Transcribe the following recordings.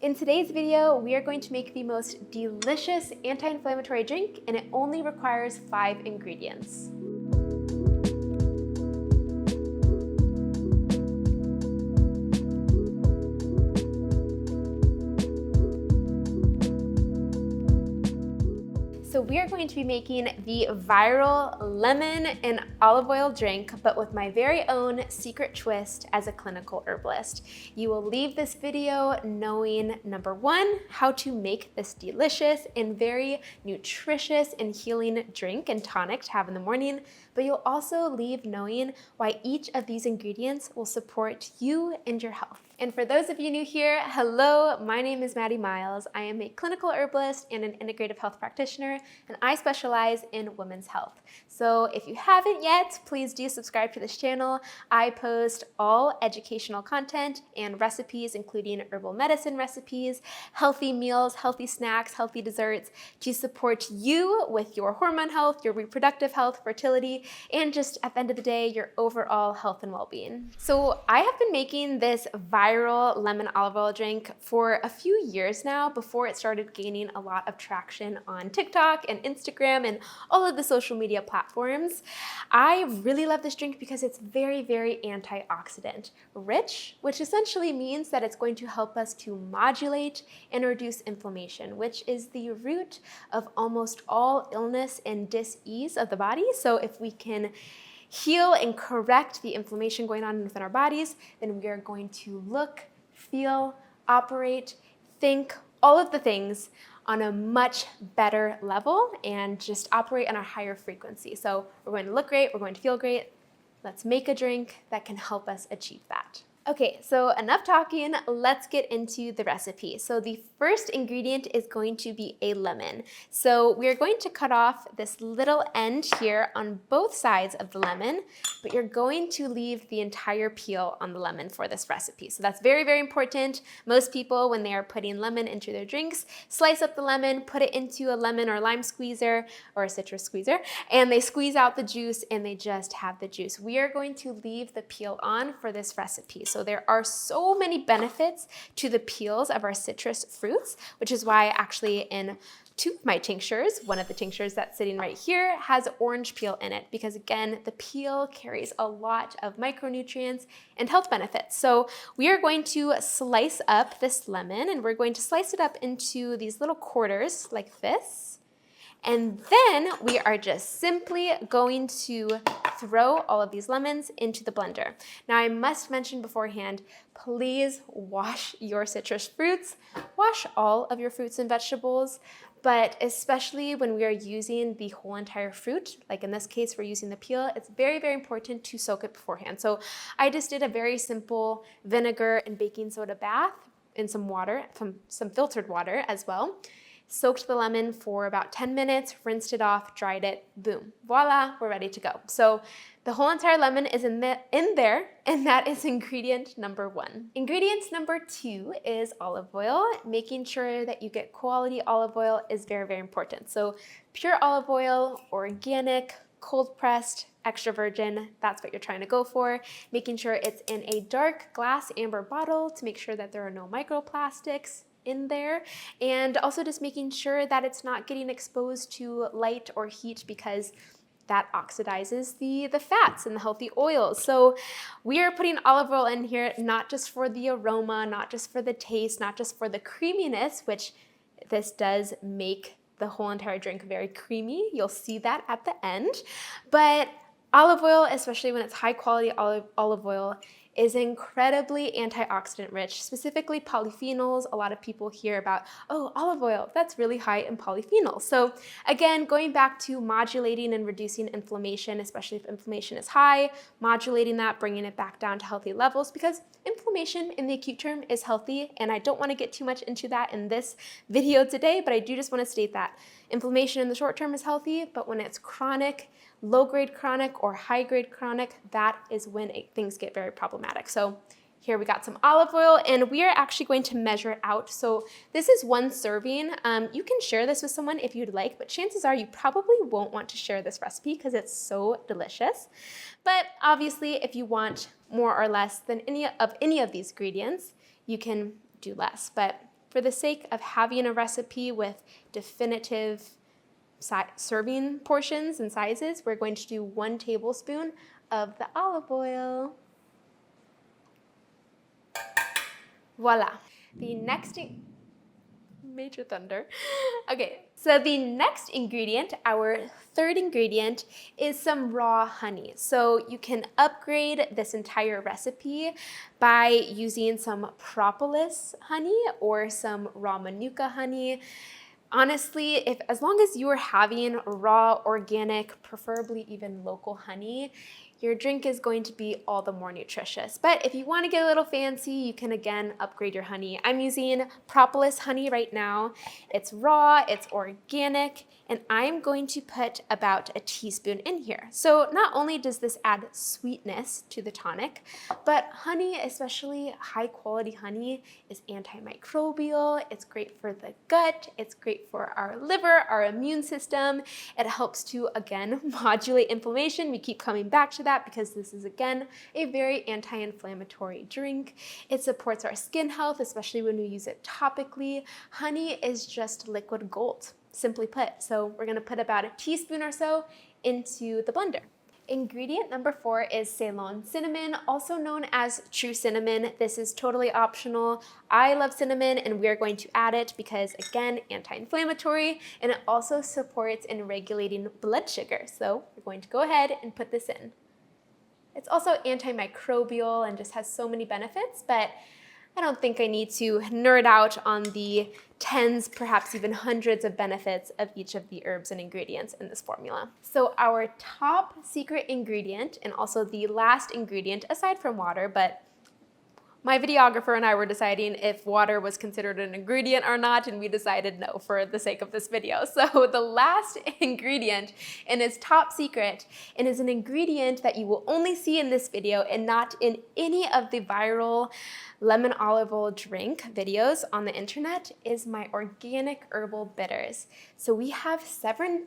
In today's video, we are going to make the most delicious anti-inflammatory drink, and it only requires 5 ingredients. So we are going to be making the viral lemon and olive oil drink, but with my very own secret twist as a clinical herbalist. You will leave this video knowing, number 1, how to make this delicious and very nutritious and healing drink and tonic to have in the morning, but you'll also leave knowing why each of these ingredients will support you and your health. And for those of you new here, hello, my name is Maddie Miles. I am a clinical herbalist and an integrative health practitioner, and I specialize in women's health. So if you haven't yet, please do subscribe to this channel. I post all educational content and recipes, including herbal medicine recipes, healthy meals, healthy snacks, healthy desserts to support you with your hormone health, your reproductive health, fertility, and just at the end of the day, your overall health and well-being. So I have been making this viral lemon olive oil drink for a few years now before it started gaining a lot of traction on TikTok and Instagram and all of the social media platforms. I really love this drink because it's very, very antioxidant rich, which essentially means that it's going to help us to modulate and reduce inflammation, which is the root of almost all illness and dis-ease of the body. So if we can heal and correct the inflammation going on within our bodies, then we are going to look, feel, operate, think, all of the things on a much better level and just operate on a higher frequency. So we're going to look great, we're going to feel great. Let's make a drink that can help us achieve that. Okay, so enough talking, let's get into the recipe. So the first ingredient is going to be a lemon. So we're going to cut off this little end here on both sides of the lemon, but you're going to leave the entire peel on the lemon for this recipe. So that's very, very important. Most people, when they are putting lemon into their drinks, slice up the lemon, put it into a lemon or lime squeezer or a citrus squeezer, and they squeeze out the juice and they just have the juice. We are going to leave the peel on for this recipe. So there are so many benefits to the peels of our citrus fruits, which is why actually in 2 of my tinctures, one of the tinctures that's sitting right here has orange peel in it, because again, the peel carries a lot of micronutrients and health benefits. So we are going to slice up this lemon and we're going to slice it up into these little quarters like this. And then we are just simply going to throw all of these lemons into the blender. Now I must mention beforehand, please wash your citrus fruits, wash all of your fruits and vegetables, but especially when we are using the whole entire fruit, like in this case, we're using the peel, it's very, very important to soak it beforehand. So I just did a very simple vinegar and baking soda bath in some water, some filtered water as well. Soaked the lemon for about 10 minutes, rinsed it off, dried it, boom, voila, we're ready to go. So the whole entire lemon is in there, and that is ingredient number 1. Ingredient number 2 is olive oil. Making sure that you get quality olive oil is very, very important. So pure olive oil, organic, cold pressed, extra virgin, that's what you're trying to go for. Making sure it's in a dark glass amber bottle to make sure that there are no microplastics in there, and also just making sure that it's not getting exposed to light or heat, because that oxidizes the fats and the healthy oils. So we are putting olive oil in here not just for the aroma, not just for the taste, not just for the creaminess, which this does make the whole entire drink very creamy. You'll see that at the end. But olive oil, especially when it's high quality olive oil, is incredibly antioxidant rich, specifically polyphenols. A lot of people hear about, oh, olive oil, that's really high in polyphenols. So again, going back to modulating and reducing inflammation, especially if inflammation is high, modulating that, bringing it back down to healthy levels, because inflammation in the acute term is healthy, and I don't want to get too much into that in this video today, but I do just want to state that inflammation in the short term is healthy, but when it's chronic, low-grade chronic or high-grade chronic, that is when things get very problematic. So here we got some olive oil, and we are actually going to measure it out. So this is 1 serving. You can share this with someone if you'd like, but chances are you probably won't want to share this recipe because it's so delicious. But obviously, if you want more or less than any of these ingredients, you can do less. But for the sake of having a recipe with definitive serving portions and sizes, we're going to do 1 tablespoon of the olive oil. Voila. The next major thunder. Okay, so the next ingredient, our third ingredient, is some raw honey. So you can upgrade this entire recipe by using some propolis honey or some raw manuka honey. Honestly, as long as you are having raw, organic, preferably even local honey, your drink is going to be all the more nutritious. But if you want to get a little fancy, you can again upgrade your honey. I'm using propolis honey right now. It's raw, it's organic, and I'm going to put about a teaspoon in here. So not only does this add sweetness to the tonic, but honey, especially high quality honey, is antimicrobial. It's great for the gut. It's great for our liver, our immune system. It helps to, again, modulate inflammation. We keep coming back to that because this is, again, a very anti-inflammatory drink. It supports our skin health, especially when we use it topically. Honey is just liquid gold, simply put. So we're gonna put about a teaspoon or so into the blender. Ingredient number 4 is Ceylon cinnamon, also known as true cinnamon. This is totally optional. I love cinnamon and we are going to add it because, again, anti-inflammatory, and it also supports in regulating blood sugar. So we're going to go ahead and put this in. It's also antimicrobial and just has so many benefits, but I don't think I need to nerd out on the tens, perhaps even hundreds of benefits of each of the herbs and ingredients in this formula. So our top secret ingredient, and also the last ingredient aside from water, but my videographer and I were deciding if water was considered an ingredient or not, and we decided no for the sake of this video. So the last ingredient, and is top secret, and is an ingredient that you will only see in this video and not in any of the viral lemon olive oil drink videos on the internet, is my organic herbal bitters. So we have seven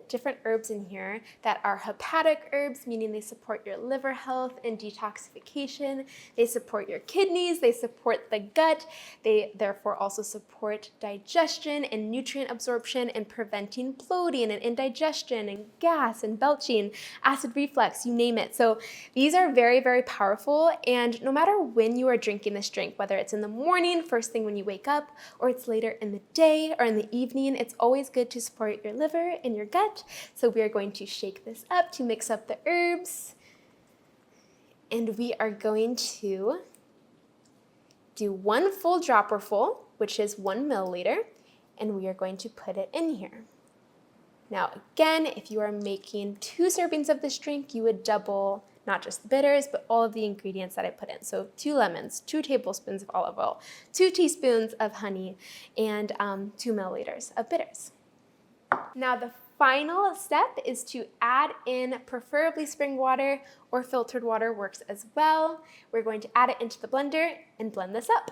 different herbs in here that are hepatic herbs, meaning they support your liver health and detoxification. They support your kidneys, they support the gut, they therefore also support digestion and nutrient absorption and preventing bloating and indigestion and gas and belching, acid reflux, you name it. So these are very, very powerful, and no matter when you are drinking this drink, whether it's in the morning, first thing when you wake up, or it's later in the day or in the evening, it's always good to support your liver and your gut. So we are going to shake this up to mix up the herbs, and we are going to do 1 full dropper full, which is 1 milliliter, and we are going to put it in here. Now, again, if you are making 2 servings of this drink, you would double not just the bitters, but all of the ingredients that I put in. So 2 lemons, 2 tablespoons of olive oil, 2 teaspoons of honey, and 2 milliliters of bitters. Now, the final step is to add in preferably spring water, or filtered water works as well. We're going to add it into the blender and blend this up.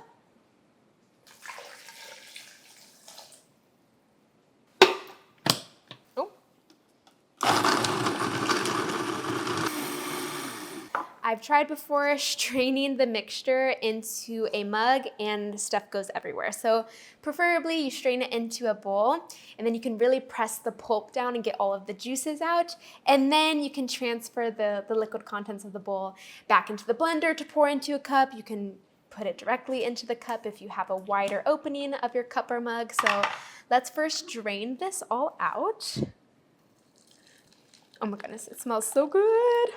I've tried before straining the mixture into a mug and stuff goes everywhere. So preferably you strain it into a bowl, and then you can really press the pulp down and get all of the juices out. And then you can transfer the liquid contents of the bowl back into the blender to pour into a cup. You can put it directly into the cup if you have a wider opening of your cup or mug. So let's first drain this all out. Oh my goodness, it smells so good.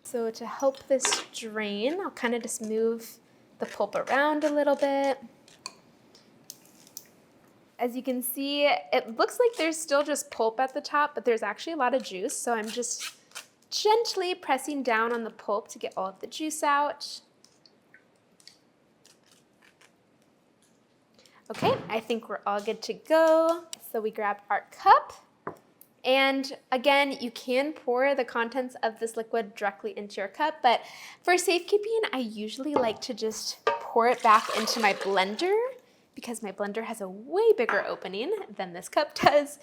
So to help this drain, I'll kind of just move the pulp around a little bit. As you can see, it looks like there's still just pulp at the top, but there's actually a lot of juice. So I'm just gently pressing down on the pulp to get all of the juice out. Okay, I think we're all good to go. So we grabbed our cup. And again, you can pour the contents of this liquid directly into your cup, but for safekeeping, I usually like to just pour it back into my blender because my blender has a way bigger opening than this cup does,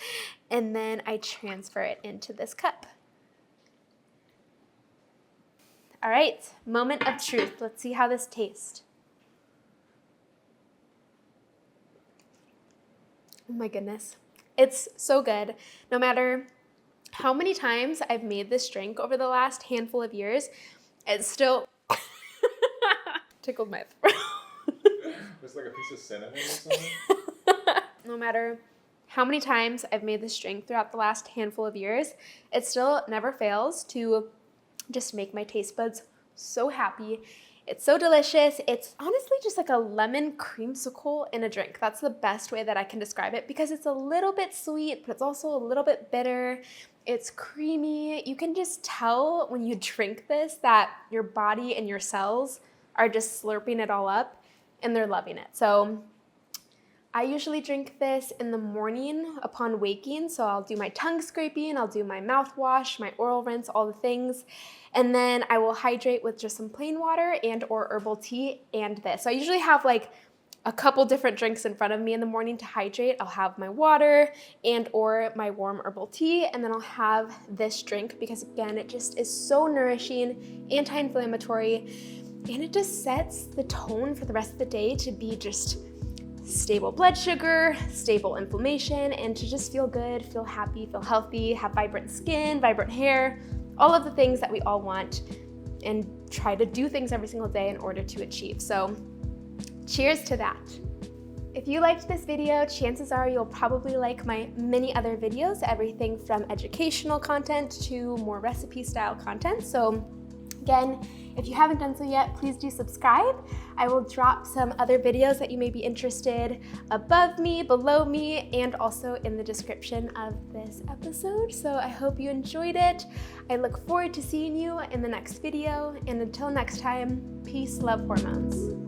and then I transfer it into this cup. All right, moment of truth. Let's see how this tastes. Oh my goodness. It's so good. No matter how many times I've made this drink over the last handful of years, it's still tickled my throat. There's like a piece of cinnamon or something. No matter how many times I've made this drink throughout the last handful of years, it still never fails to just make my taste buds so happy. It's so delicious. It's honestly just like a lemon creamsicle in a drink. That's the best way that I can describe it because it's a little bit sweet, but it's also a little bit bitter. It's creamy. You can just tell when you drink this that your body and your cells are just slurping it all up and they're loving it. So I usually drink this in the morning upon waking. So I'll do my tongue scraping, I'll do my mouthwash, my oral rinse, all the things. And then I will hydrate with just some plain water and or herbal tea and this. So I usually have like a couple different drinks in front of me in the morning to hydrate. I'll have my water and or my warm herbal tea, and then I'll have this drink because again, it just is so nourishing, anti-inflammatory, and it just sets the tone for the rest of the day to be just stable blood sugar, stable inflammation, and to just feel good, feel happy, feel healthy, have vibrant skin, vibrant hair, all of the things that we all want, and try to do things every single day in order to achieve. So cheers to that. If you liked this video, chances are you'll probably like my many other videos, everything from educational content to more recipe style content. So again, if you haven't done so yet, please do subscribe. I will drop some other videos that you may be interested above me, below me, and also in the description of this episode. So I hope you enjoyed it. I look forward to seeing you in the next video. And until next time, peace, love, hormones.